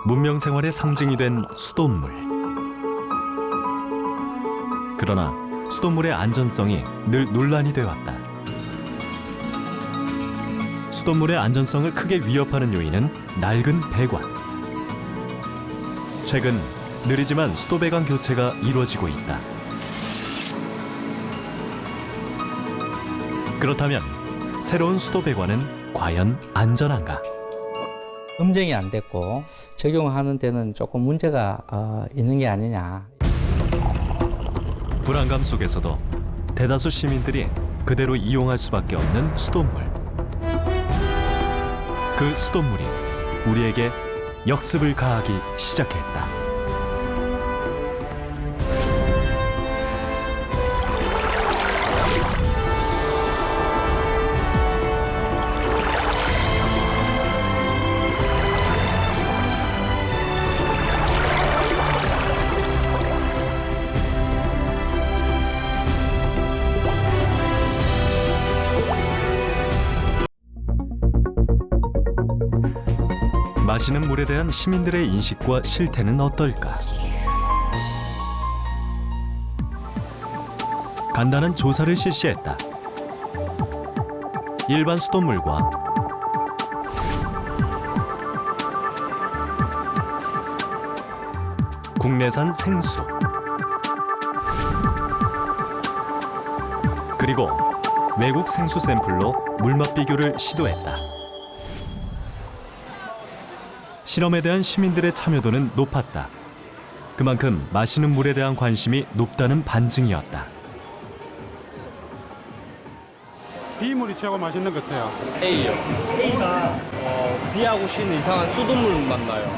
문명 생활의 상징이 된 수돗물. 그러나 수돗물의 안전성이 늘 논란이 되어왔다. 수돗물의 안전성을 크게 위협하는 요인은 낡은 배관. 최근 느리지만 수도배관 교체가 이루어지고 있다. 그렇다면 새로운 수도배관은 과연 안전한가? 검증이 안 됐고 적용하는 데는 조금 문제가 있는 게 아니냐. 불안감 속에서도 대다수 시민들이 그대로 이용할 수밖에 없는 수돗물. 그 수돗물이 우리에게 역습을 가하기 시작했다. 마시는 물에 대한 시민들의 인식과 실태는 어떨까? 간단한 조사를 실시했다. 일반 수돗물과 국내산 생수, 그리고 외국 생수 샘플로 물맛 비교를 시도했다. 실험에 대한 시민들의 참여도는 높았다. 그만큼 마시는 물에 대한 관심이 높다는 반증이었다. B물이 최고 맛있는 것 같아요. A요. A가 B하고 C는 이상한 수돗물 맛 나요.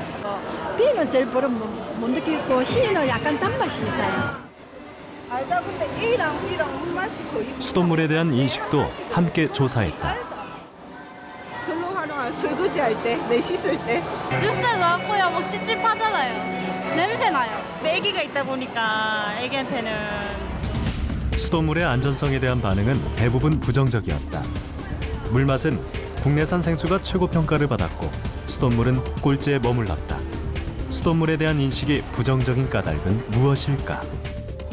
B는 제일 별로 못 느끼고 C는 약간 단맛이 있어요. 알다 근데 A랑 B랑 맛이 거의 수돗물에 대한 인식도 함께 조사했다. 별로 하나 설거지 할 때, 내 씻을 때 뉴스에 나왔고요. 막 찝찝하잖아요. 냄새 나요. 애기가 있다 보니까 애기한테는 수돗물의 안전성에 대한 반응은 대부분 부정적이었다. 물맛은 국내산 생수가 최고 평가를 받았고 수돗물은 꼴찌에 머물렀다. 수돗물에 대한 인식이 부정적인 까닭은 무엇일까?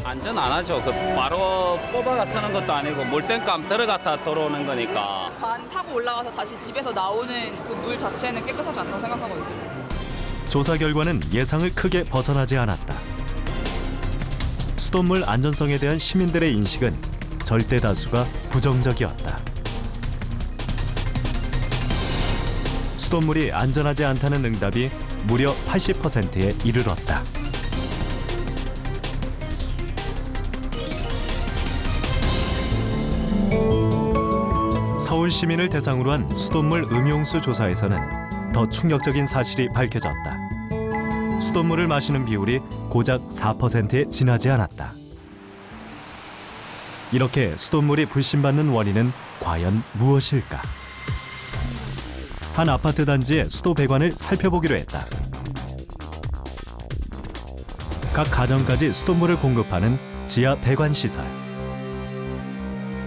안전 안 하죠. 바로 뽑아가 쓰는 것도 아니고 물땡감 들어갔다 들어오는 거니까. 반 타고 올라가서 다시 집에서 나오는 그 물 자체는 깨끗하지 않다고 생각하거든요. 조사 결과는 예상을 크게 벗어나지 않았다. 수돗물 안전성에 대한 시민들의 인식은 절대 다수가 부정적이었다. 수돗물이 안전하지 않다는 응답이 무려 80%에 이르렀다. 서울 시민을 대상으로 한 수돗물 음용수 조사에서는 더 충격적인 사실이 밝혀졌다. 수돗물을 마시는 비율이 고작 4%에 지나지 않았다. 이렇게 수돗물이 불신받는 원인은 과연 무엇일까? 한 아파트 단지의 수도 배관을 살펴보기로 했다. 각 가정까지 수돗물을 공급하는 지하 배관 시설.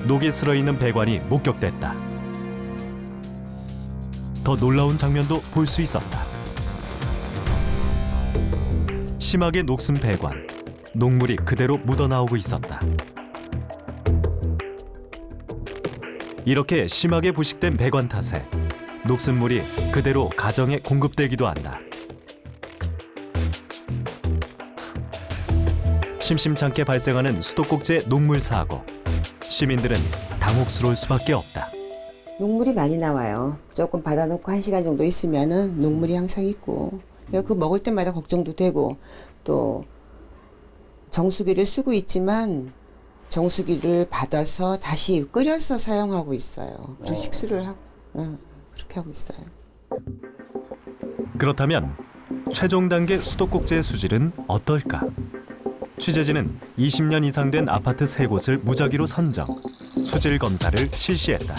녹이 슬어 있는 배관이 목격됐다. 더 놀라운 장면도 볼 수 있었다. 심하게 녹슨 배관, 녹물이 그대로 묻어나오고 있었다. 이렇게 심하게 부식된 배관 탓에 녹슨 물이 그대로 가정에 공급되기도 한다. 심심찮게 발생하는 수도꼭지의 녹물 사고. 시민들은 당혹스러울 수밖에 없다. 녹물이 많이 나와요. 조금 받아놓고 1시간 정도 있으면은 녹물이 항상 있고, 그 먹을 때마다 걱정도 되고, 또 정수기를 쓰고 있지만 정수기를 받아서 다시 끓여서 사용하고 있어요. 그리고 식수를 하고 그렇게 하고 있어요. 그렇다면 최종 단계 수도꼭지의 수질은 어떨까? 취재진은 20년 이상 된 아파트 3곳을 무작위로 선정, 수질 검사를 실시했다.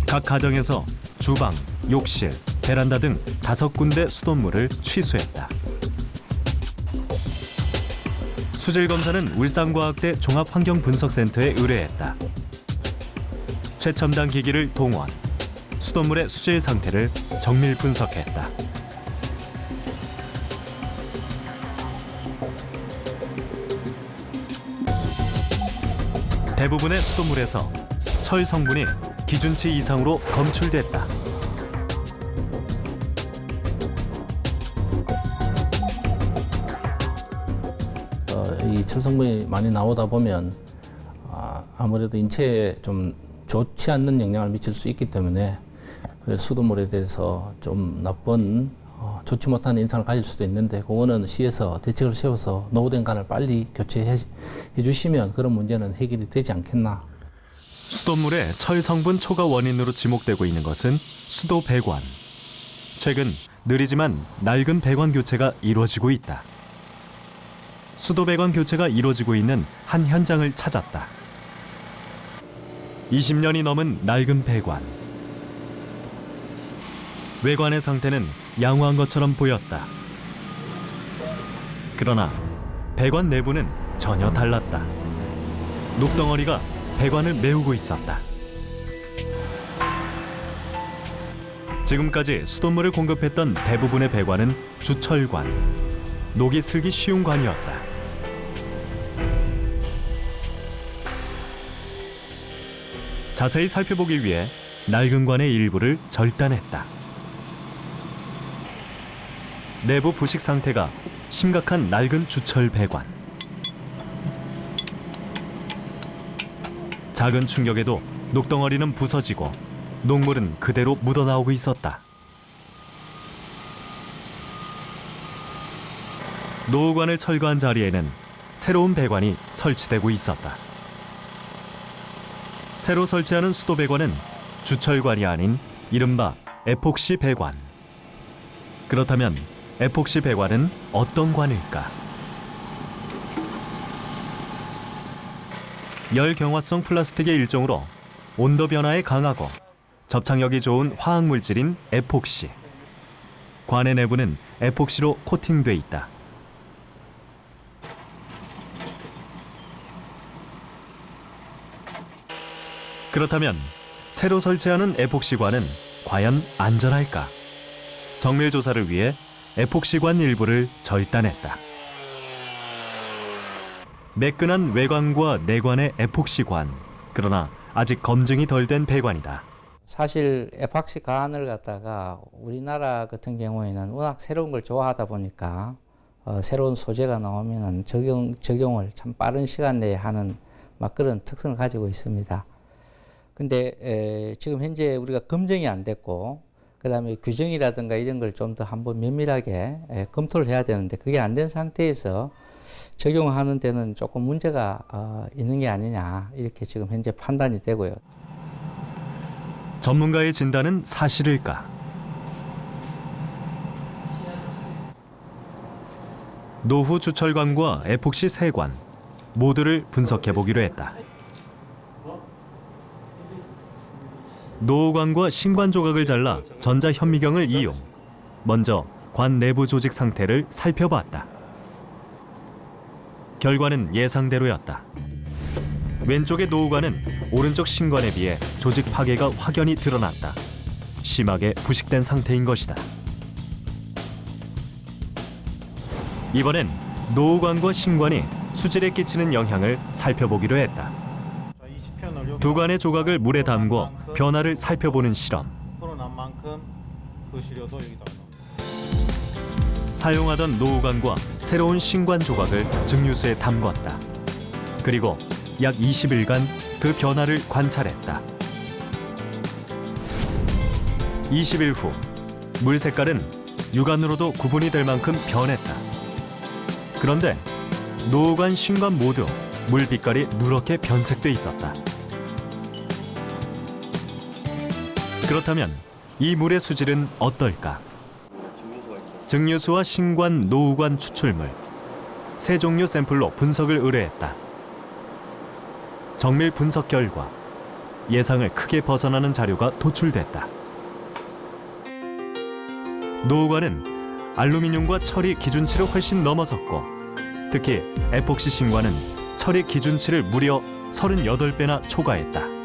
각 가정에서 주방, 욕실, 베란다 등 5군데 수돗물을 취수했다. 수질 검사는 울산과학대 종합환경분석센터에 의뢰했다. 최첨단 기기를 동원, 수돗물의 수질 상태를 정밀 분석했다. 대부분의 수돗물에서 철 성분이 기준치 이상으로 검출됐다. 이 철 성분이 많이 나오다 보면 아무래도 인체에 좀 좋지 않는 영향을 미칠 수 있기 때문에 수돗물에 대해서 좀 나쁜 좋지 못한 인상을 가질 수도 있는데 그거는 시에서 대책을 세워서 노후된 관을 빨리 교체해 주시면 그런 문제는 해결이 되지 않겠나. 수돗물의 철 성분 초과 원인으로 지목되고 있는 것은 수도 배관. 최근 느리지만 낡은 배관 교체가 이루어지고 있다. 수도 배관 교체가 이루어지고 있는 한 현장을 찾았다. 20년이 넘은 낡은 배관. 외관의 상태는 양호한 것처럼 보였다. 그러나 배관 내부는 전혀 달랐다. 녹덩어리가 배관을 메우고 있었다. 지금까지 수돗물을 공급했던 대부분의 배관은 주철관, 녹이 슬기 쉬운 관이었다. 자세히 살펴보기 위해 낡은 관의 일부를 절단했다. 내부 부식 상태가 심각한 낡은 주철 배관. 작은 충격에도 녹덩어리는 부서지고 녹물은 그대로 묻어나오고 있었다. 노후관을 철거한 자리에는 새로운 배관이 설치되고 있었다. 새로 설치하는 수도 배관은 주철관이 아닌 이른바 에폭시 배관. 그렇다면 에폭시 배관은 어떤 관일까? 열 경화성 플라스틱의 일종으로 온도 변화에 강하고 접착력이 좋은 화학 물질인 에폭시. 관의 내부는 에폭시로 코팅돼 있다. 그렇다면 새로 설치하는 에폭시관은 과연 안전할까? 정밀 조사를 위해 에폭시관 일부를 절단했다. 매끈한 외관과 내관의 에폭시관. 그러나 아직 검증이 덜 된 배관이다. 사실 에폭시 관을 갖다가 우리나라 같은 경우에는 워낙 새로운 걸 좋아하다 보니까 새로운 소재가 나오면 적용을 참 빠른 시간 내에 하는 막 그런 특성을 가지고 있습니다. 근데 지금 현재 우리가 검증이 안 됐고 그다음에 규정이라든가 이런 걸 좀 더 한번 면밀하게 검토를 해야 되는데 그게 안 된 상태에서 적용하는 데는 조금 문제가 있는 게 아니냐 이렇게 지금 현재 판단이 되고요. 전문가의 진단은 사실일까? 노후 주철관과 에폭시 세관 모두를 분석해 보기로 했다. 노후관과 신관 조각을 잘라 전자 현미경을 이용. 먼저 관 내부 조직 상태를 살펴봤다. 결과는 예상대로였다. 왼쪽의 노후관은 오른쪽 신관에 비해 조직 파괴가 확연히 드러났다. 심하게 부식된 상태인 것이다. 이번엔 노후관과 신관이 수질에 끼치는 영향을 살펴보기로 했다. 두 관의 조각을 물에 담궈 변화를 살펴보는 실험. 사용하던 노후관과 새로운 신관 조각을 증류수에 담궜다. 그리고 약 20일간 그 변화를 관찰했다. 20일 후 물 색깔은 육안으로도 구분이 될 만큼 변했다. 그런데 노후관, 신관 모두 물 빛깔이 누렇게 변색돼 있었다. 그렇다면 이 물의 수질은 어떨까? 증류수와 신관, 노후관 추출물 세 종류 샘플로 분석을 의뢰했다. 정밀 분석 결과 예상을 크게 벗어나는 자료가 도출됐다. 노후관은 알루미늄과 철이 기준치를 훨씬 넘어섰고 특히 에폭시 신관은 철의 기준치를 무려 38배나 초과했다.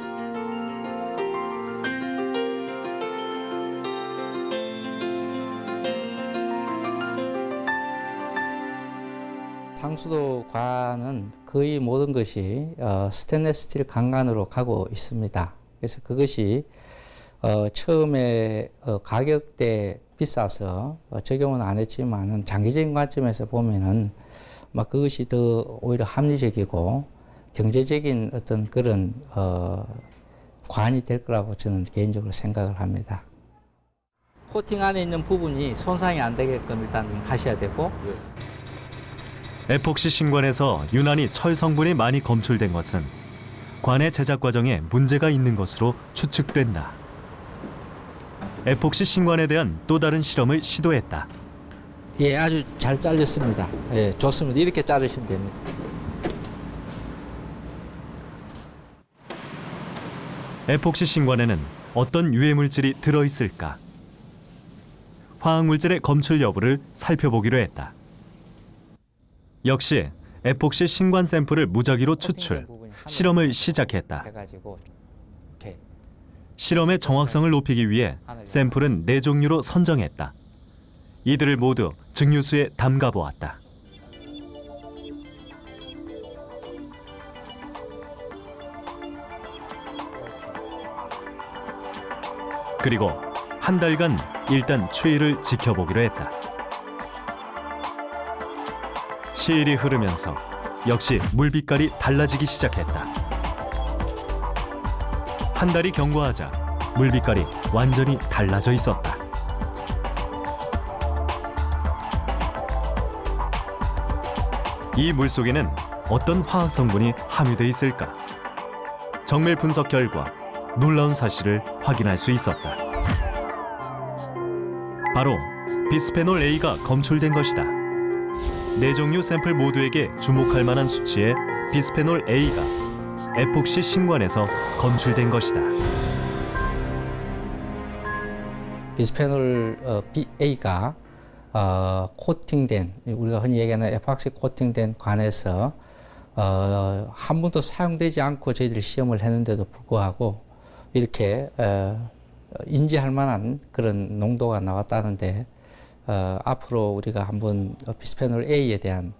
상수도관은 거의 모든 것이 스테인리스 스틸 강간으로 가고 있습니다. 그래서 그것이 처음에 가격대 비싸서 적용은 안 했지만은 장기적인 관점에서 보면은 막 그것이 더 오히려 합리적이고 경제적인 어떤 그런 관이 될 거라고 저는 개인적으로 생각을 합니다. 코팅 안에 있는 부분이 손상이 안 되게끔 일단 하셔야 되고. 에폭시 신관에서 유난히 철 성분이 많이 검출된 것은 관의 제작 과정에 문제가 있는 것으로 추측된다. 에폭시 신관에 대한 또 다른 실험을 시도했다. 예, 아주 잘 잘렸습니다. 예, 좋습니다. 이렇게 자르시면 됩니다. 에폭시 신관에는 어떤 유해 물질이 들어 있을까? 화학 물질의 검출 여부를 살펴보기로 했다. 역시 에폭시 신관 샘플을 무작위로 추출, 실험을 시작했다. 해가지고 이렇게 실험의 정확성을 높이기 위해 샘플은 4종류로 선정했다. 이들을 모두 증류수에 담가 보았다. 그리고 한 달간 일단 추이를 지켜보기로 했다. 시일이 흐르면서 역시 물빛깔이 달라지기 시작했다. 한 달이 경과하자 물빛깔이 완전히 달라져 있었다. 이 물 속에는 어떤 화학 성분이 함유돼 있을까? 정밀 분석 결과 놀라운 사실을 확인할 수 있었다. 바로 비스페놀 A가 검출된 것이다. 4종류 샘플 모두에게 주목할 만한 수치의 비스페놀 A가 에폭시 신관에서 검출된 것이다. 비스페놀 A가 코팅된, 우리가 흔히 얘기하는 에폭시 코팅된 관에서 한 번도 사용되지 않고 저희들이 시험을 했는데도 불구하고 이렇게 인지할 만한 그런 농도가 나왔다는데 앞으로 우리가 한번 비스페놀 A에 대한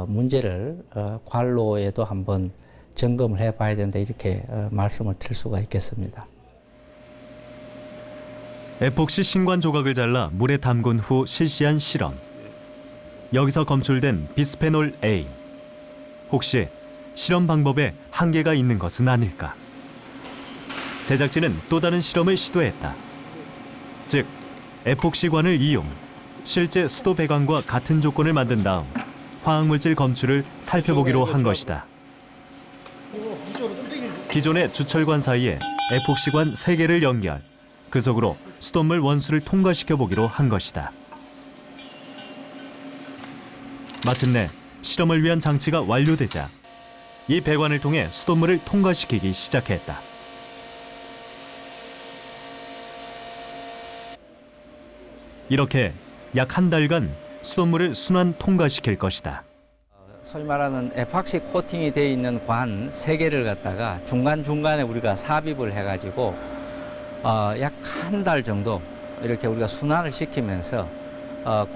문제를 관로에도 한번 점검을 해봐야 된다 이렇게 말씀을 드릴 수가 있겠습니다. 에폭시 신관 조각을 잘라 물에 담근 후 실시한 실험. 여기서 검출된 비스페놀 A. 혹시 실험 방법에 한계가 있는 것은 아닐까? 제작진은 또 다른 실험을 시도했다. 즉, 에폭시관을 이용 실제 수도 배관과 같은 조건을 만든 다음 화학물질 검출을 살펴보기로 한 것이다. 기존의 주철관 사이에 에폭시관 3개를 연결, 그 속으로 수돗물 원수를 통과시켜 보기로 한 것이다. 마침내 실험을 위한 장치가 완료되자 이 배관을 통해 수돗물을 통과시키기 시작했다. 이렇게 약 한 달간 수돗물을 순환 통과시킬 것이다. 소위 말하는 에폭시 코팅이 되어 있는 관 3개를 갖다가 중간중간에 우리가 삽입을 해가지고 약 한 달 정도 이렇게 우리가 순환을 시키면서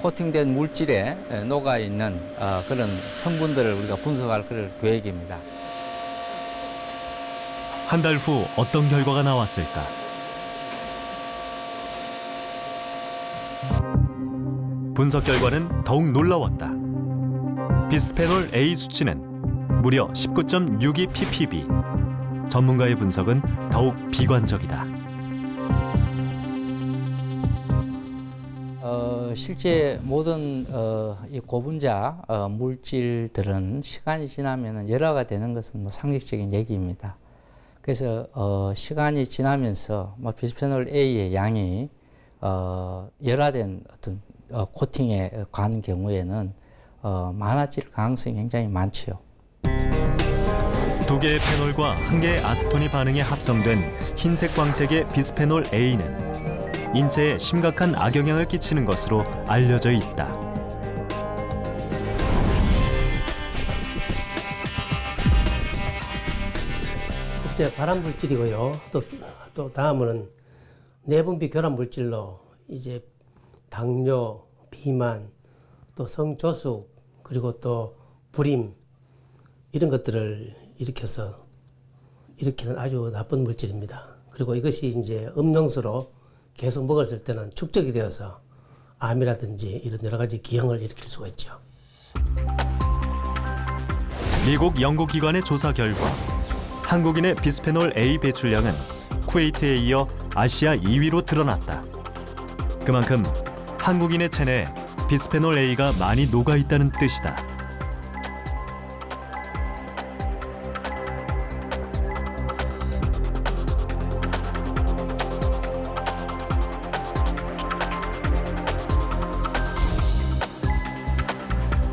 코팅된 물질에 녹아있는 그런 성분들을 우리가 분석할 그럴 계획입니다. 한 달 후 어떤 결과가 나왔을까? 분석 결과는 더욱 놀라웠다. 비스페놀 A 수치는 무려 19.62 ppb. 전문가의 분석은 더욱 비관적이다. 실제 모든 이 고분자 물질들은 시간이 지나면 열화가 되는 것은 상식적인 얘기입니다. 그래서 시간이 지나면서 비스페놀 A의 양이 열화된 어떤 코팅에 관 경우에는 많아질 가능성이 굉장히 많지요. 2개의 페놀과 1개의 아세톤이 반응에 합성된 흰색 광택의 비스페놀 A는 인체에 심각한 악영향을 끼치는 것으로 알려져 있다. 첫째 발암 물질이고요. 또 다음은 내분비 결합 물질로 이제 당뇨, 비만, 또 성조숙, 그리고 또 불임 이런 것들을 일으키는 아주 나쁜 물질입니다. 그리고 이것이 이제 음용수로 계속 먹었을 때는 축적이 되어서 암이라든지 이런 여러 가지 기형을 일으킬 수가 있죠. 미국 연구기관의 조사 결과 한국인의 비스페놀 A 배출량은 쿠웨이트에 이어 아시아 2위로 드러났다. 그만큼 한국인의 체내에 비스페놀 A가 많이 녹아 있다는 뜻이다.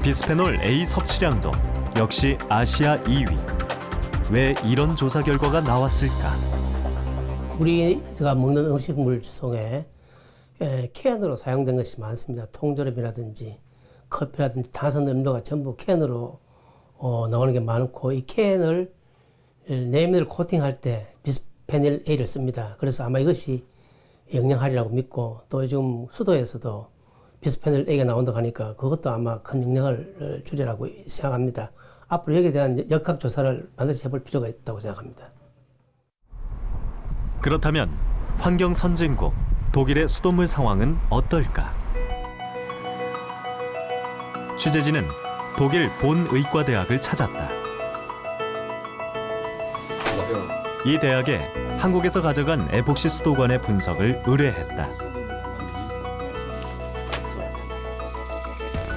비스페놀 A 섭취량도 역시 아시아 2위. 왜 이런 조사 결과가 나왔을까? 우리가 먹는 음식물 속에 캔으로 사용된 것이 많습니다. 통조림이라든지 커피라든지 탄산 음료가 전부 캔으로 나오는 게 많고, 이 캔을 내면을 코팅할 때 비스페놀 A를 씁니다. 그래서 아마 이것이 영향하리라고 믿고, 또 요즘 수도에서도 비스페놀 A가 나온다고 하니까 그것도 아마 큰 영향을 주리라고 생각합니다. 앞으로 여기에 대한 역학조사를 반드시 해볼 필요가 있다고 생각합니다. 그렇다면 환경 선진국 독일의 수돗물 상황은 어떨까? 취재진은 독일 본의과대학을 찾았다. 이 대학에 한국에서 가져간 에폭시 수도관의 분석을 의뢰했다.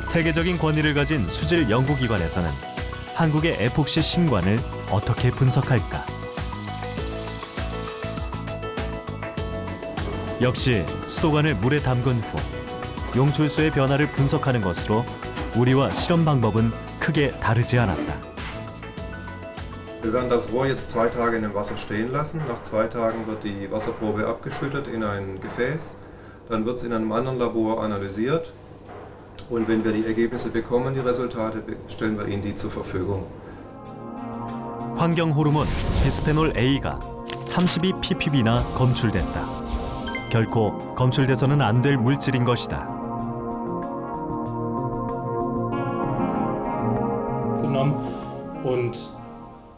세계적인 권위를 가진 수질 연구기관에서는 한국의 에폭시 신관을 어떻게 분석할까? 역시 수도관을 물에 담근 후 용출수의 변화를 분석하는 것으로 우리와 실험 방법은 크게 다르지 않았다. Wir werden das Rohr jetzt 2 Tage in dem Wasser stehen lassen. Nach 2 Tagen wird die Wasserprobe abgeschüttet in ein Gefäß. Dann wird es in einem anderen Labor analysiert. Und wenn wir die Ergebnisse bekommen, die Resultate, stellen wir Ihnen die zur Verfügung. 환경 호르몬 비스페놀 A가 32ppb나 검출됐다. 결코 검출돼서는 안 될 물질인 것이다. Und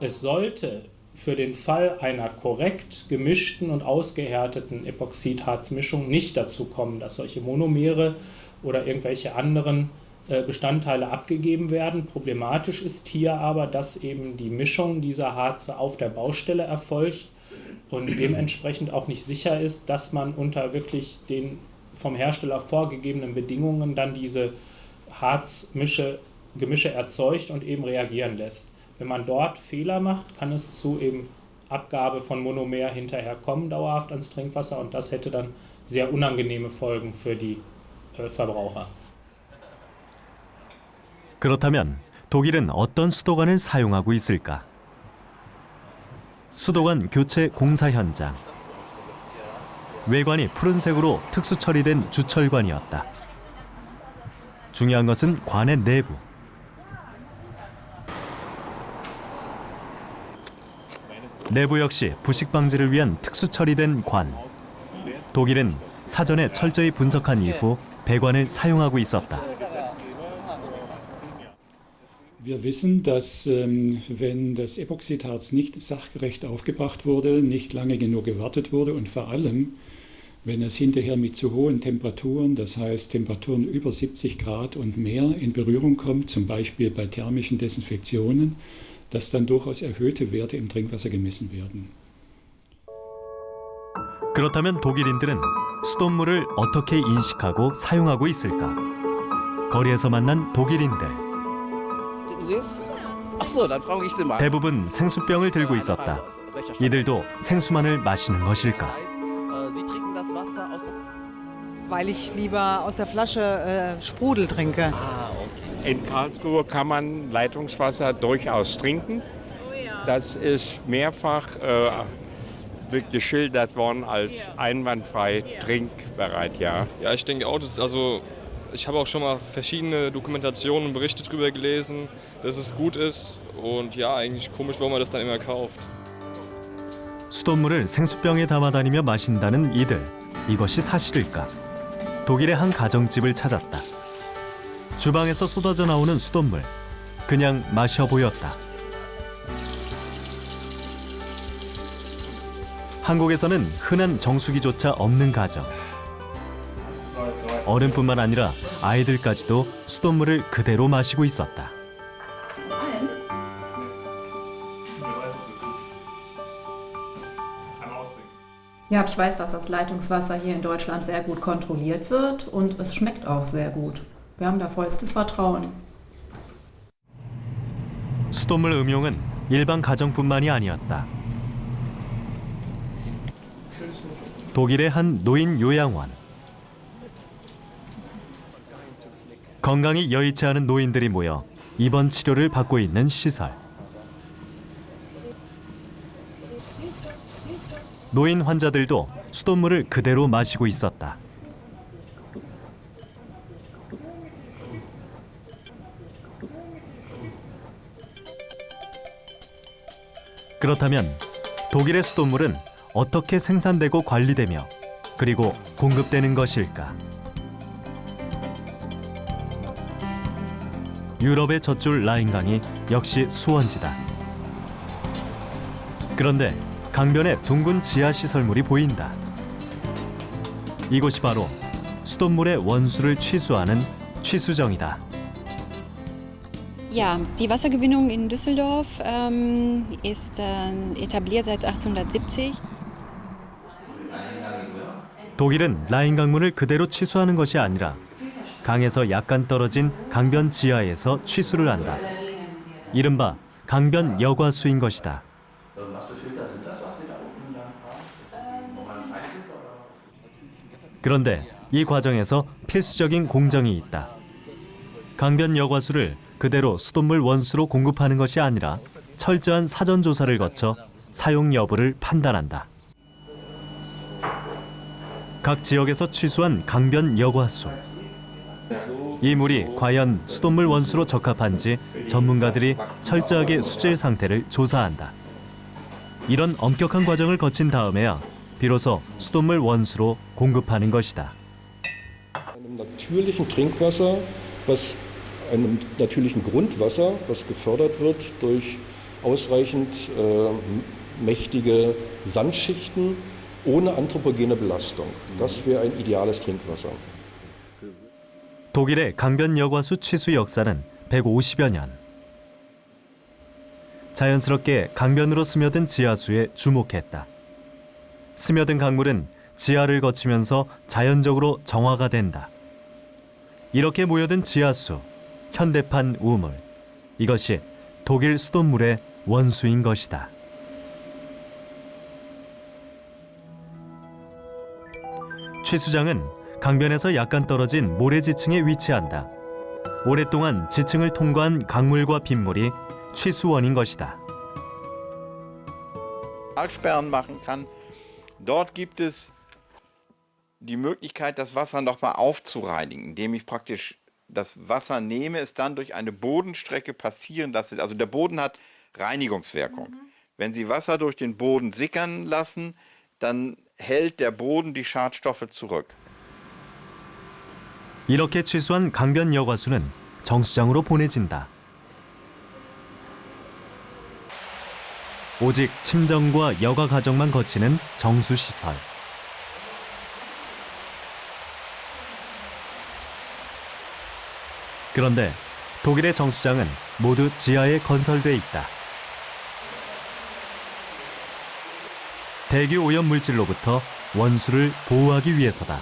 es sollte für den Fall einer korrekt gemischten und ausgehärteten Epoxidharzmischung nicht dazu kommen, dass solche Monomere oder irgendwelche anderen Bestandteile abgegeben werden. Problematisch ist hier aber, dass eben die Mischung dieser Harze auf der Baustelle erfolgt und dementsprechend auch nicht sicher ist, dass man unter wirklich den vom Hersteller vorgegebenen Bedingungen dann diese Gemische erzeugt und eben reagieren lässt. Wenn man dort Fehler macht, kann es zu eben Abgabe von Monomer hinterher kommen, dauerhaft ans Trinkwasser, und das hätte dann sehr unangenehme Folgen für die Verbraucher. 그렇다면 독일은 어떤 수도관을 사용하고 있을까? 수도관 교체 공사 현장. 외관이 푸른색으로 특수 처리된 주철관이었다. 중요한 것은 관의 내부. 내부 역시 부식 방지를 위한 특수 처리된 관. 독일은 사전에 철저히 분석한 이후 배관을 사용하고 있었다. Wir wissen, dass wenn das Epoxidharz nicht sachgerecht aufgebracht wurde, nicht lange genug gewartet wurde und vor allem, wenn es hinterher mit zu hohen Temperaturen, das heißt Temperaturen über 70 Grad und mehr in Berührung kommt, zum Beispiel bei thermischen Desinfektionen, dass dann durchaus erhöhte Werte im Trinkwasser gemessen werden. 그렇다면 독일인들은 수돗물을 어떻게 인식하고 사용하고 있을까? 거리에서 만난 독일인들. 대부분 생수병을 들고 있었다. 이들도 생수만을 마시는 것일까? Weil ich lieber aus der Flasche Sprudel trinke. In Karlsruhe kann man Leitungswasser durchaus trinken. Das ist mehrfach geschildert worden als einwandfrei trinkbereit, ja. Ja, ich denke auch, ich habe auch schon mal verschiedene Dokumentationen und Berichte darüber gelesen, dass es gut ist. Und ja, eigentlich komisch, warum man das dann immer kauft. 수돗물을 생수병에 담아 다니며 마신다는 이들. 이것이 사실일까? 독일의 한 가정집을 찾았다. 주방에서 쏟아져 나오는 수돗물, 그냥 마셔 보였다. 한국에서는 흔한 정수기조차 없는 가정. 어른뿐만 아니라 아이들까지도 수돗물을 그대로 마시고 있었다. Ja, ich weiß, dass das Leitungswasser hier in Deutschland sehr gut kontrolliert wird und es schmeckt auch sehr gut. Wir haben da vollstes Vertrauen. 수돗물 음용은 일반 가정뿐만이 아니었다. 독일의 한 노인 요양원. 건강이 여의치 않은 노인들이 모여 입원 치료를 받고 있는 시설. 노인 환자들도 수돗물을 그대로 마시고 있었다. 그렇다면 독일의 수돗물은 어떻게 생산되고 관리되며 그리고 공급되는 것일까? 유럽의 젖줄 라인강이 역시 수원지다. 그런데 강변에 둥근 지하 시설물이 보인다. 이곳이 바로 수돗물의 원수를 취수하는 취수정이다. Ja, die Wassergewinnung in Düsseldorf ist etabliert seit 1870. 독일은 라인 강물을 그대로 취수하는 것이 아니라 강에서 약간 떨어진 강변 지하에서 취수를 한다. 이른바 강변 여과수인 것이다. 그런데 이 과정에서 필수적인 공정이 있다. 강변 여과수를 그대로 수돗물 원수로 공급하는 것이 아니라 철저한 사전 조사를 거쳐 사용 여부를 판단한다. 각 지역에서 취수한 강변 여과수. 이 물이 과연 수돗물 원수로 적합한지 전문가들이 철저하게 수질 상태를 조사한다. 이런 엄격한 과정을 거친 다음에야 비로소 수돗물 원수로 공급하는 것이다. natürlichen Trinkwasser, einem natürlichen Grundwasser, was gefördert wird durch ausreichend mächtige Sandschichten ohne anthropogene Belastung. Das wäre ein ideales Trinkwasser. 독일의 강변 여과수 취수 역사는 150여 년. 자연스럽게 강변으로 스며든 지하수에 주목했다. 스며든 강물은 지하를 거치면서 자연적으로 정화가 된다. 이렇게 모여든 지하수, 현대판 우물. 이것이 독일 수돗물의 원수인 것이다. 취수장은 강변에서 약간 떨어진 모래지층에 위치한다. 오랫동안 지층을 통과한 강물과 빗물이 취수원인 것이다. Talsperren machen kann. Dort gibt es die Möglichkeit, das Wasser nochmal aufzureinigen, indem ich praktisch das Wasser nehme, es dann durch eine Bodenstrecke passieren lasse. Also der Boden hat Reinigungswirkung. Wenn Sie Wasser durch den Boden sickern lassen, dann hält der Boden die Schadstoffe zurück. 이렇게 취수한 강변 여과수는 정수장으로 보내진다. 오직 침정과 여과 과정만 거치는 정수시설. 그런데 독일의 정수장은 모두 지하에 건설돼 있다. 대기 오염 물질로부터 원수를 보호하기 위해서다.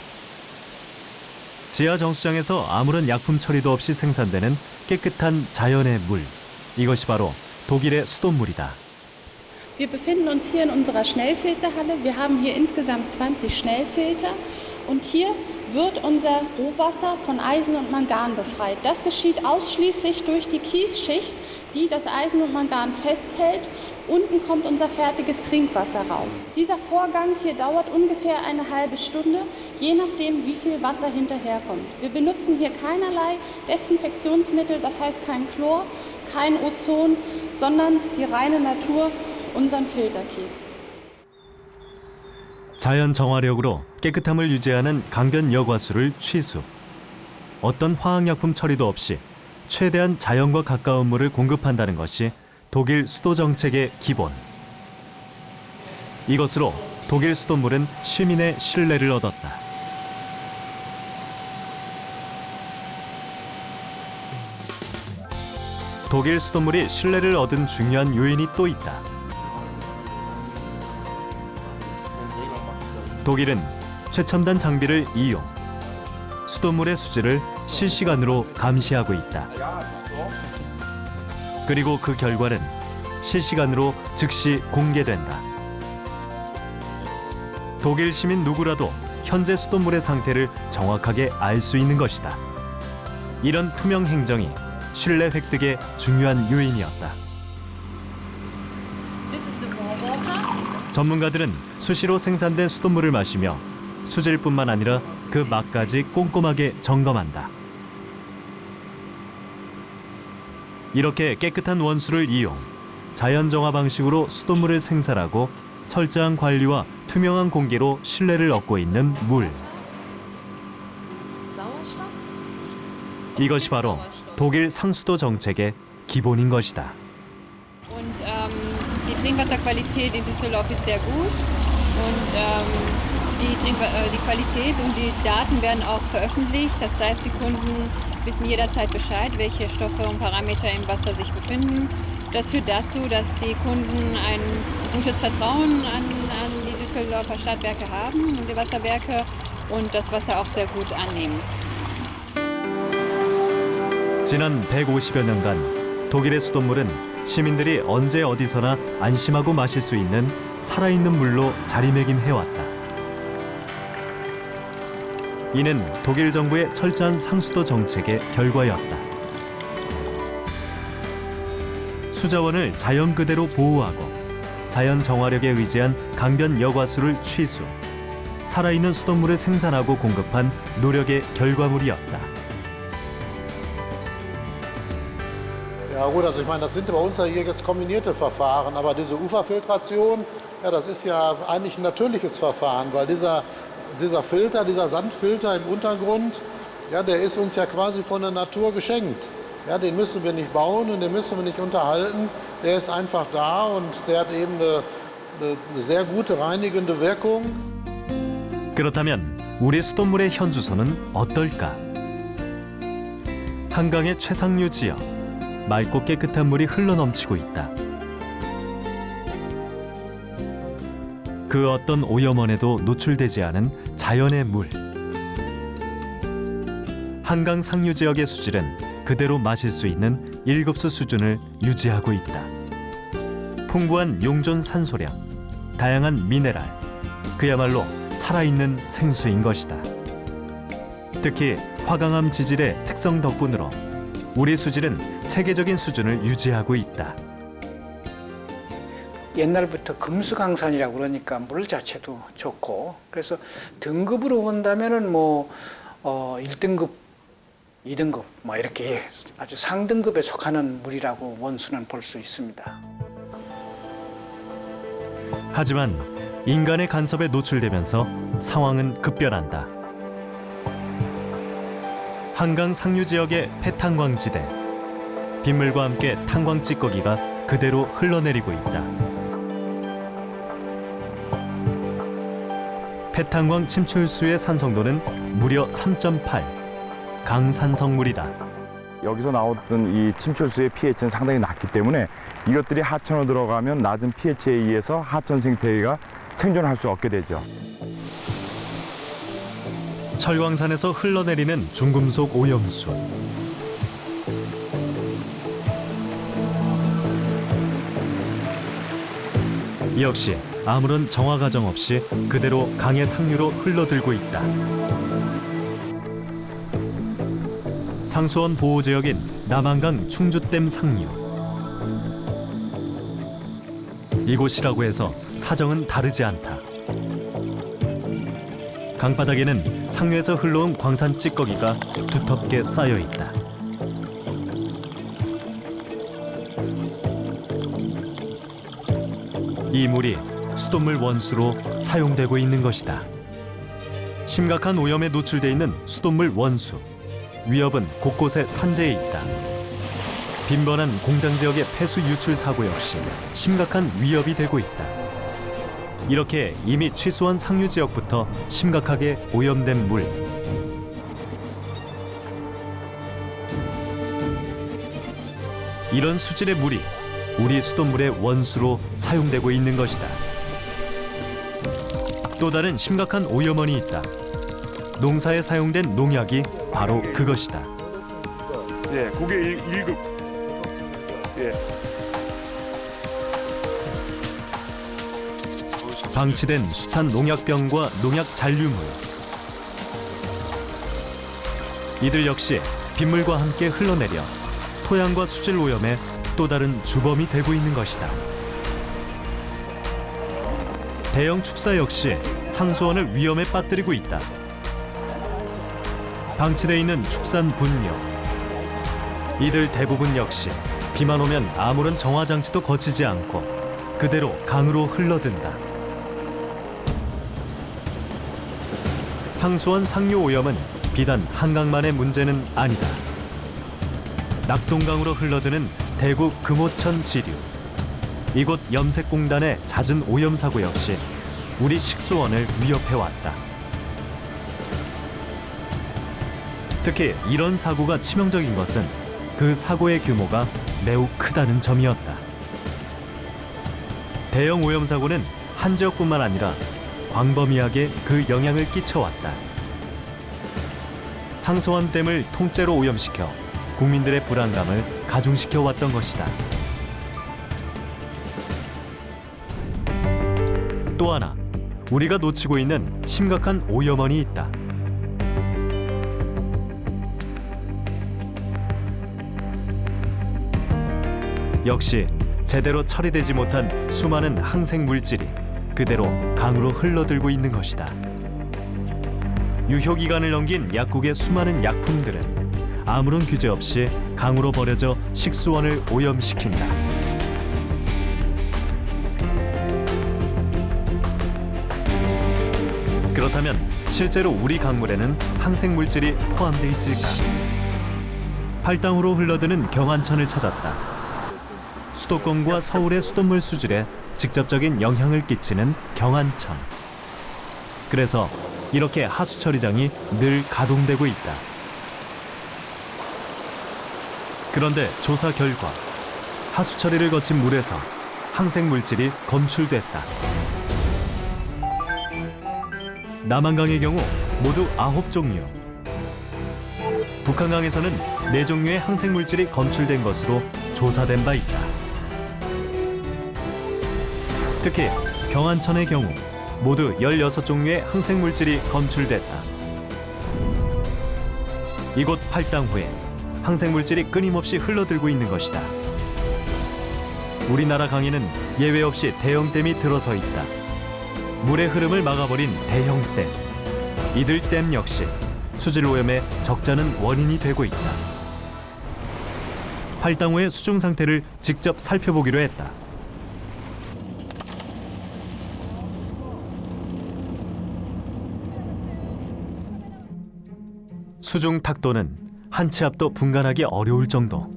지하 정수장에서 아무런 약품 처리도 없이 생산되는 깨끗한 자연의 물. 이것이 바로 독일의 수돗물이다. Wir befinden uns hier in unserer Schnellfilterhalle. Wir haben hier insgesamt 20 Schnellfilter und hier wird unser Rohwasser von Eisen und Mangan befreit. Das geschieht ausschließlich durch die Kiesschicht, die das Eisen und Mangan festhält. Unten kommt unser fertiges Trinkwasser raus. Dieser Vorgang hier dauert ungefähr eine halbe Stunde, je nachdem, wie viel Wasser hinterherkommt. Wir benutzen hier keinerlei Desinfektionsmittel, das heißt kein Chlor, kein Ozon, sondern die reine Natur, unseren Filterkies. 자연 정화력으로 깨끗함을 유지하는 강변 여과수를 취수. 어떤 화학약품 처리도 없이 최대한 자연과 가까운 물을 공급한다는 것이 독일 수도 정책의 기본. 이것으로 독일 수돗물은 시민의 신뢰를 얻었다. 독일 수돗물이 신뢰를 얻은 중요한 요인이 또 있다. 독일은 최첨단 장비를 이용, 수돗물의 수질을 실시간으로 감시하고 있다. 그리고 그 결과는 실시간으로 즉시 공개된다. 독일 시민 누구라도 현재 수돗물의 상태를 정확하게 알 수 있는 것이다. 이런 투명 행정이 신뢰 획득의 중요한 요인이었다. 전문가들은 수시로 생산된 수돗물을 마시며 수질뿐만 아니라 그 맛까지 꼼꼼하게 점검한다. 이렇게 깨끗한 원수를 이용 자연 정화 방식으로 수돗물을 생산하고 철저한 관리와 투명한 공개로 신뢰를 얻고 있는 물. 이것이 바로 독일 상수도 정책의 기본인 것이다. Und die Trinkwasserqualität in Düsseldorf ist sehr gut und die Qualität und die Daten werden auch veröffentlicht. Das heißt, die Kunden wissen jederzeit Bescheid, welche Stoffe und Parameter im Wasser sich befinden. Das führt dazu, dass die Kunden ein gutes Vertrauen an die Düsseldorfer Stadtwerke haben und die Wasserwerke und das Wasser auch sehr gut annehmen. 지난 150여 년간 독일의 수돗물은 시민들이 언제 어디서나 안심하고 마실 수 있는 살아있는 물로 자리매김해왔다. 이는 독일 정부의 철저한 상수도 정책의 결과였다. 수자원을 자연 그대로 보호하고 자연 정화력에 의지한 강변 여과수를 취수, 살아있는 수돗물을 생산하고 공급한 노력의 결과물이었다. Ja gut, also ich meine, das sind bei uns ja hier jetzt kombinierte Verfahren, aber diese Uferfiltration, ja, das ist ja eigentlich ein natürliches Verfahren, weil dieser Filter, dieser Sandfilter im Untergrund, ja, der ist uns ja quasi von der Natur geschenkt. Ja, den müssen wir nicht bauen und den müssen wir nicht unterhalten. Der ist einfach da und der hat eben eine sehr gute reinigende Wirkung. 그렇다면 우리 수돗물의 현주소는 어떨까? 한강의 최상류 지역, 맑고 깨끗한 물이 흘러넘치고 있다. 그 어떤 오염원에도 노출되지 않은 자연의 물. 한강 상류 지역의 수질은 그대로 마실 수 있는 1급수 수준을 유지하고 있다. 풍부한 용존 산소량, 다양한 미네랄, 그야말로 살아있는 생수인 것이다. 특히 화강암 지질의 특성 덕분으로 우리 수질은 세계적인 수준을 유지하고 있다. 옛날부터 금수강산이라고 그러니까 물 자체도 좋고, 그래서 등급으로 본다면은 뭐 1등급, 2등급 뭐 이렇게 아주 상등급에 속하는 물이라고 원수는 볼 수 있습니다. 하지만 인간의 간섭에 노출되면서 상황은 급변한다. 한강 상류 지역의 폐탄광지대, 빗물과 함께 탄광 찌꺼기가 그대로 흘러내리고 있다. 폐탄광 침출수의 산성도는 무려 3.8, 강산성물이다. 여기서 나오던 이 침출수의 pH는 상당히 낮기 때문에 이것들이 하천으로 들어가면 낮은 pH에 의해서 하천 생태계가 생존할 수 없게 되죠. 철광산에서 흘러내리는 중금속 오염수. 역시 아무런 정화 과정 없이 그대로 강의 상류로 흘러들고 있다. 상수원 보호지역인 남한강 충주댐 상류. 이곳이라고 해서 사정은 다르지 않다. 강바닥에는 상류에서 흘러온 광산 찌꺼기가 두텁게 쌓여 있다. 이 물이 수돗물 원수로 사용되고 있는 것이다. 심각한 오염에 노출돼 있는 수돗물 원수. 위협은 곳곳에 산재해 있다. 빈번한 공장 지역의 폐수 유출 사고 역시 심각한 위협이 되고 있다. 이렇게 이미 취소한 상류 지역부터 심각하게 오염된 물. 이런 수질의 물이 우리 수돗물의 원수로 사용되고 있는 것이다. 또 다른 심각한 오염원이 있다. 농사에 사용된 농약이 바로 그것이다. 예, 그게 1급. 예. 방치된 숱한 농약병과 농약 잔류물. 이들 역시 빗물과 함께 흘러내려 토양과 수질 오염에 또 다른 주범이 되고 있는 것이다. 대형 축사 역시 상수원을 위험에 빠뜨리고 있다. 방치돼 있는 축산 분뇨. 이들 대부분 역시 비만 오면 아무런 정화 장치도 거치지 않고 그대로 강으로 흘러든다. 상수원 상류 오염은 비단 한강만의 문제는 아니다. 낙동강으로 흘러드는 대구 금호천 지류. 이곳 염색공단의 잦은 오염 사고 역시 우리 식수원을 위협해왔다. 특히 이런 사고가 치명적인 것은 그 사고의 규모가 매우 크다는 점이었다. 대형 오염 사고는 한 지역뿐만 아니라 광범위하게 그 영향을 끼쳐왔다. 상수원 댐을 통째로 오염시켜 국민들의 불안감을 가중시켜 왔던 것이다. 또 하나, 우리가 놓치고 있는 심각한 오염원이 있다. 역시 제대로 처리되지 못한 수많은 항생 물질이 그대로 강으로 흘러들고 있는 것이다. 유효기간을 넘긴 약국의 수많은 약품들은 아무런 규제 없이 강으로 버려져 식수원을 오염시킨다. 그렇다면 실제로 우리 강물에는 항생 물질이 포함되어 있을까? 팔당으로 흘러드는 경안천을 찾았다. 수도권과 서울의 수돗물 수질에 직접적인 영향을 끼치는 경안천. 그래서 이렇게 하수 처리장이 늘 가동되고 있다. 그런데 조사 결과 하수 처리를 거친 물에서 항생 물질이 검출됐다. 남한강의 경우 모두 9종류. 북한강에서는 4종류의 항생 물질이 검출된 것으로 조사된 바 있다. 특히 경안천의 경우 모두 16종류의 항생 물질이 검출됐다. 이곳 팔당호에 항생 물질이 끊임없이 흘러들고 있는 것이다. 우리나라 강에는 예외 없이 대형댐이 들어서 있다. 물의 흐름을 막아버린 대형댐. 이들 댐 역시 수질 오염의 적잖은 원인이 되고 있다. 팔당호의 수중 상태를 직접 살펴보기로 했다. 수중 탁도는 한 치 앞도 분간하기 어려울 정도.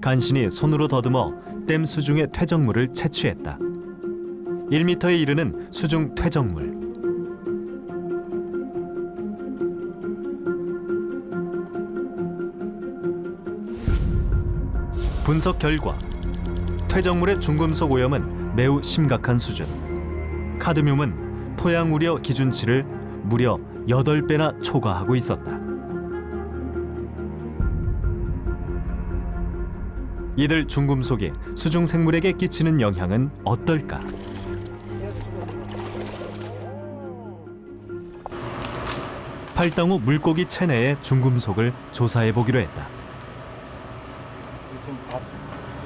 간신히 손으로 더듬어 댐 수중의 퇴적물을 채취했다. 1m에 이르는 수중 퇴적물. 분석 결과 퇴적물의 중금속 오염은 매우 심각한 수준. 카드뮴은 토양 우려 기준치를 무려 8배나 초과하고 있었다. 이들 중금속이 수중 생물에게 끼치는 영향은 어떨까? 팔당호 물고기 체내의 중금속을 조사해 보기로 했다.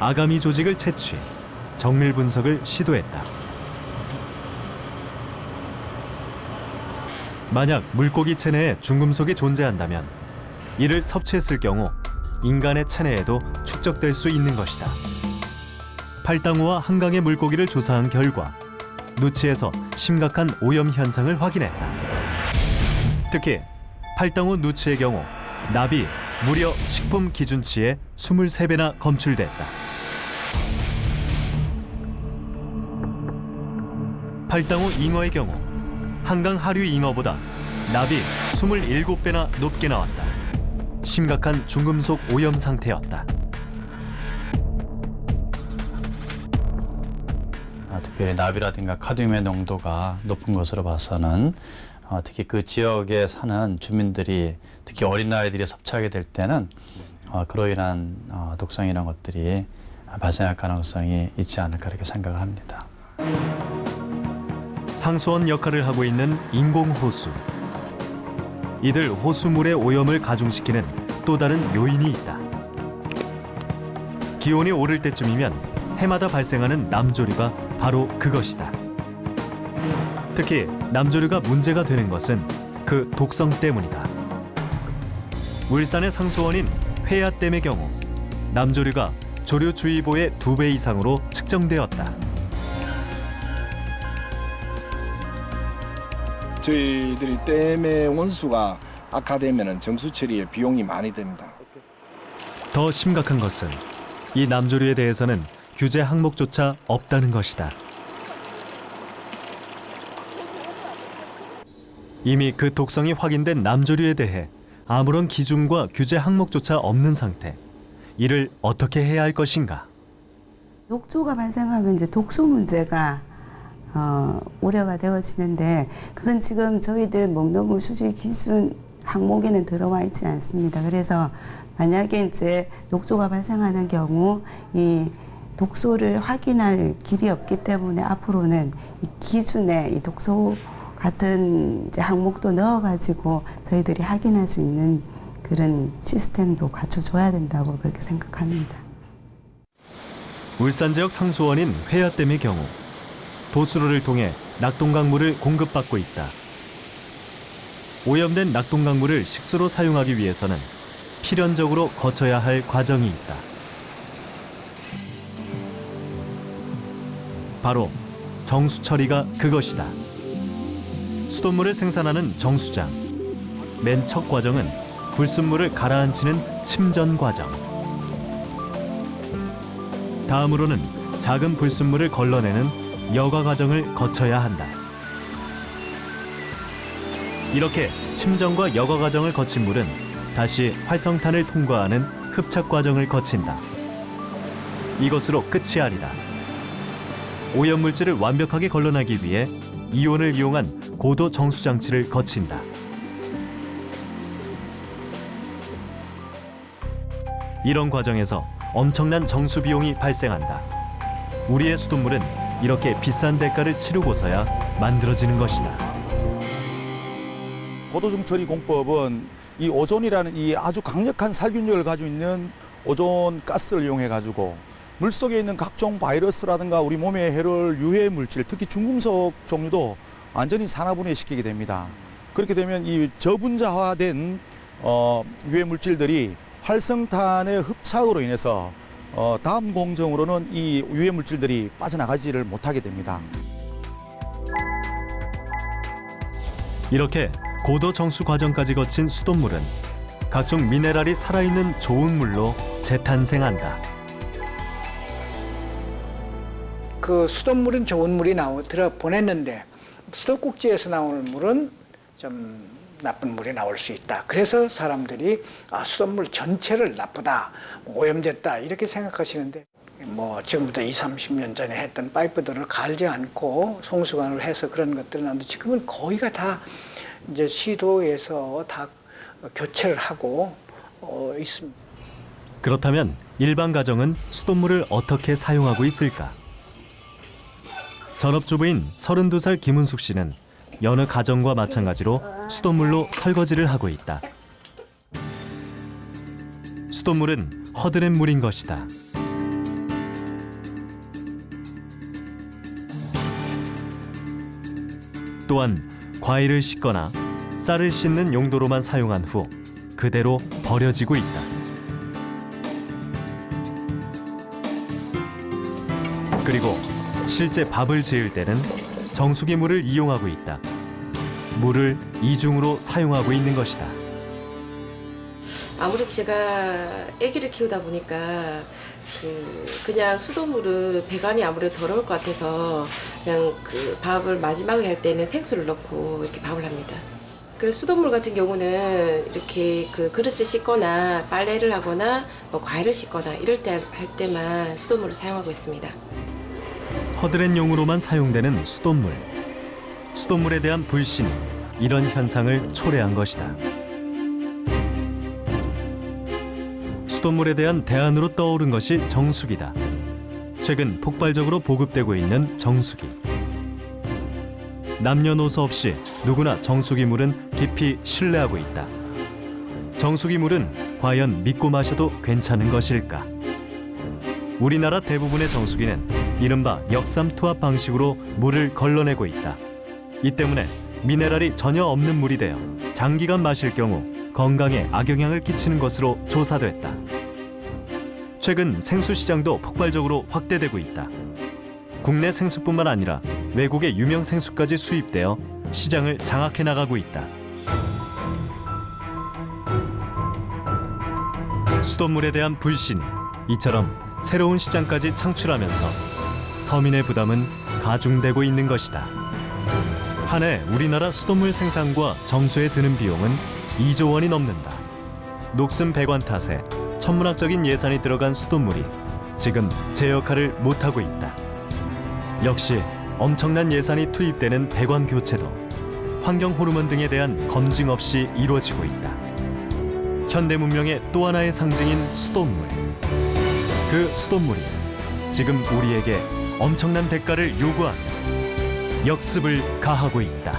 아가미 조직을 채취, 정밀 분석을 시도했다. 만약 물고기 체내에 중금속이 존재한다면 이를 섭취했을 경우 인간의 체내에도 축적될 수 있는 것이다. 팔당호와 한강의 물고기를 조사한 결과 누치에서 심각한 오염 현상을 확인했다. 특히 팔당호 누치의 경우 납이 무려 식품 기준치의 23배나 검출됐다. 팔당우 잉어의 경우 한강 하류 잉어보다 납이 27배나 높게 나왔다. 심각한 중금속 오염 상태였다. 특별히 납이라든가 카드뮴의 농도가 높은 것으로 봐서는 특히 그 지역에 사는 주민들이 특히 어린아이들이 섭취하게 될 때는 그로 인한 독성 이런 것들이 발생할 가능성이 있지 않을까 이렇게 생각을 합니다. 상수원 역할을 하고 있는 인공호수. 이들 호수물의 오염을 가중시키는 또 다른 요인이 있다. 기온이 오를 때쯤이면 해마다 발생하는 남조류가 바로 그것이다. 특히 남조류가 문제가 되는 것은 그 독성 때문이다. 울산의 상수원인 회야댐의 경우 남조류가 조류주의보의 2배 이상으로 측정되었다. 저희들이 댐의 원수가 악화되면 정수 처리에 비용이 많이 듭니다. 더 심각한 것은 이 남조류에 대해서는 규제 항목조차 없다는 것이다. 이미 그 독성이 확인된 남조류에 대해 아무런 기준과 규제 항목조차 없는 상태. 이를 어떻게 해야 할 것인가? 녹조가 발생하면 이제 독소 문제가 우려가 되어지는데 그건 지금 저희들 먹노물 수질 기준 항목에는 들어와 있지 않습니다. 그래서 만약에 이제 녹조가 발생하는 경우 이 독소를 확인할 길이 없기 때문에 앞으로는 이 기준에 이 독소 같은 이제 항목도 넣어가지고 저희들이 확인할 수 있는 그런 시스템도 갖춰줘야 된다고 그렇게 생각합니다. 울산 지역 상수원인 회야댐의 경우 도수로를 통해 낙동강물을 공급받고 있다. 오염된 낙동강물을 식수로 사용하기 위해서는 필연적으로 거쳐야 할 과정이 있다. 바로 정수 처리가 그것이다. 수돗물을 생산하는 정수장. 맨 첫 과정은 불순물을 가라앉히는 침전 과정. 다음으로는 작은 불순물을 걸러내는 여과 과정을 거쳐야 한다. 이렇게 침전과 여과 과정을 거친 물은 다시 활성탄을 통과하는 흡착 과정을 거친다. 이것으로 끝이 아니다. 오염물질을 완벽하게 걸러내기 위해 이온을 이용한 고도 정수 장치를 거친다. 이런 과정에서 엄청난 정수 비용이 발생한다. 우리의 수돗물은 이렇게 비싼 대가를 치르고서야 만들어지는 것이다. 고도정처리 공법은 이 오존이라는 이 아주 강력한 살균력을 가지고 있는 오존 가스를 이용해 가지고 물속에 있는 각종 바이러스라든가 우리 몸에 해를 유해 물질, 특히 중금속 종류도 완전히 산화분해시키게 됩니다. 그렇게 되면 이 저분자화된 유해 물질들이 활성탄의 흡착으로 인해서 다음 공정으로는 이 유해 물질들이 빠져나가지를 못하게 됩니다. 이렇게 고도 정수 과정까지 거친 수돗물은 각종 미네랄이 살아있는 좋은 물로 재탄생한다. 그 수돗물은 좋은 물이 들어 보냈는데 수도꼭지에서 나오는 물은 좀 나쁜 물이 나올 수 있다. 그래서 사람들이 수돗물 전체를 나쁘다, 오염됐다 이렇게 생각하시는데 뭐 지금부터 20-30년 전에 했던 파이프들을 갈지 않고 송수관을 해서 그런 것들은 나는데 지금은 거의가 다 이제 시도에서 다 교체를 하고 있습니다. 그렇다면 일반 가정은 수돗물을 어떻게 사용하고 있을까? 전업주부인 32살 김은숙 씨는 여느 가정과 마찬가지로 수돗물로 설거지를 하고 있다. 수돗물은 허드렛 물인 것이다. 또한 과일을 씻거나 쌀을 씻는 용도로만 사용한 후 그대로 버려지고 있다. 그리고 실제 밥을 지을 때는 정수기 물을 이용하고 있다. 물을 이중으로 사용하고 있는 것이다. 아무래도 제가 아기를 키우다 보니까 그냥 수돗물을 배관이 아무래도 더러울 것 같아서 그냥 그 밥을 마지막에 할 때는 생수를 넣고 이렇게 밥을 합니다. 그래서 수돗물 같은 경우는 이렇게 그 그릇을 씻거나 빨래를 하거나 뭐 과일을 씻거나 이럴 때 할 때만 수돗물을 사용하고 있습니다. 허드렛 용으로만 사용되는 수돗물. 수돗물에 대한 불신이 이런 현상을 초래한 것이다. 수돗물에 대한 대안으로 떠오른 것이 정수기다. 최근 폭발적으로 보급되고 있는 정수기. 남녀노소 없이 누구나 정수기 물은 깊이 신뢰하고 있다. 정수기 물은 과연 믿고 마셔도 괜찮은 것일까? 우리나라 대부분의 정수기는 이른바 역삼투압 방식으로 물을 걸러내고 있다. 이 때문에 미네랄이 전혀 없는 물이 되어 장기간 마실 경우 건강에 악영향을 끼치는 것으로 조사됐다. 최근 생수 시장도 폭발적으로 확대되고 있다. 국내 생수뿐만 아니라 외국의 유명 생수까지 수입되어 시장을 장악해 나가고 있다. 수돗물에 대한 불신이 이처럼 새로운 시장까지 창출하면서 서민의 부담은 가중되고 있는 것이다. 한 해 우리나라 수돗물 생산과 정수에 드는 비용은 2조 원이 넘는다. 녹슨 배관 탓에 천문학적인 예산이 들어간 수돗물이 지금 제 역할을 못하고 있다. 역시 엄청난 예산이 투입되는 배관 교체도 환경 호르몬 등에 대한 검증 없이 이루어지고 있다. 현대 문명의 또 하나의 상징인 수돗물. 그 수돗물이 지금 우리에게 엄청난 대가를 요구하며 역습을 가하고 있다.